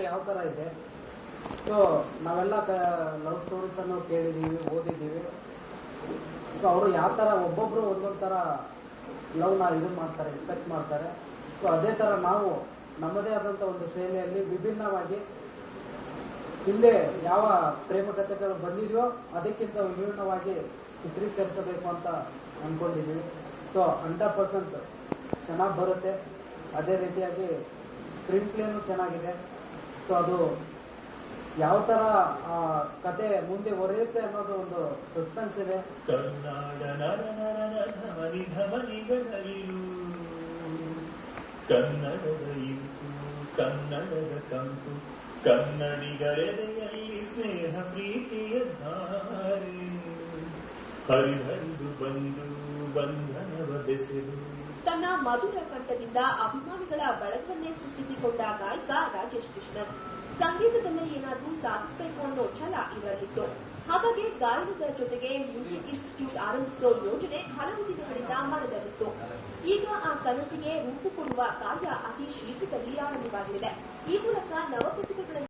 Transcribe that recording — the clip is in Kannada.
ಯಾವ ತರ ಇದೆ. ಸೊ ನಾವೆಲ್ಲ ಲವ್ ಸ್ಟೋರೀಸ್ ಅನ್ನು ಕೇಳಿದೀವಿ, ಓದಿದ್ದೀವಿ. ಸೊ ಅವರು ಯಾವ ತರ ಒಬ್ಬೊಬ್ರು ಒಂದೊಂದ್ ತರ ಲವ್ ನ ಇದು ಮಾಡ್ತಾರೆ, ಎಕ್ಸ್ಪೆಕ್ಟ್ ಮಾಡ್ತಾರೆ. ಸೊ ಅದೇ ತರ ನಾವು ನಮ್ಮದೇ ಆದಂತ ಒಂದು ಶೈಲಿಯಲ್ಲಿ ವಿಭಿನ್ನವಾಗಿ ಹಿಂದೆ ಯಾವ ಪ್ರೇಮ ಕಥೆಗಳು ಬಂದಿದೆಯೋ ಅದಕ್ಕಿಂತ ವಿಭಿನ್ನವಾಗಿ ಚಿತ್ರೀಕರಿಸಬೇಕು ಅಂತ ಅನ್ಕೊಂಡಿದೀವಿ. ಸೊ 100% ಚೆನ್ನಾಗಿ ಬರುತ್ತೆ. ಅದೇ ರೀತಿಯಾಗಿ ಸ್ಕ್ರೀನ್ ಪ್ಲೇನು ಚೆನ್ನಾಗಿದೆ. ಸೊ ಅದು ಯಾವ ತರ ಕತೆ ಮುಂದೆ ಒರೆಯುತ್ತೆ ಅನ್ನೋದು ಒಂದು ಸಸ್ಪೆನ್ಸ್ ಇದೆ. ಕನ್ನಡದ ಇಂಪು, ಕನ್ನಡದ ಕಂಪು, ಕನ್ನಡಿಗರೆದೆಯಲ್ಲಿ ಸ್ನೇಹ ಪ್ರೀತಿಯ ಧಾರೆ ಹರಿಹರಿದು ಬಂದು ಬಂಧನವ ಬೆಸೆದು. ತನ್ನ ಮಧುರ ಕಂಠದಿಂದ ಅಭಿಮಾನಿಗಳ ಬಳಗವನ್ನೇ ಸೃಷ್ಟಿಸಿಕೊಂಡ ಗಾಯಕ ರಾಜೇಶ್ ಕೃಷ್ಣನ್. ಸಂಗೀತದಲ್ಲೇ ಏನಾದರೂ ಸಾಧಿಸಬೇಕು ಅನ್ನೋ ಛಲ ಇವರಲ್ಲಿತ್ತು. ಹಾಗಾಗಿ ಗಾಯನದ ಜೊತೆಗೆ ಮ್ಯೂಸಿಕ್ ಇನ್ಸ್ಟಿಟ್ಯೂಟ್ ಆರಂಭಿಸೋ ಯೋಜನೆ ಹಲವು ದಿನಗಳಿಂದ ಮನದಲ್ಲಿತ್ತು. ಈಗ ಆ ಕನಸಿಗೆ ರೂಪು ಕೊಡುವ ಕಾರ್ಯ ಅತಿ ಶೀಘ್ರದಲ್ಲಿ ಆರಂಭವಾಗಲಿದೆ. ಈ ಮೂಲಕ ನವಪ್ರತಿಭೆಗಳನ್ನು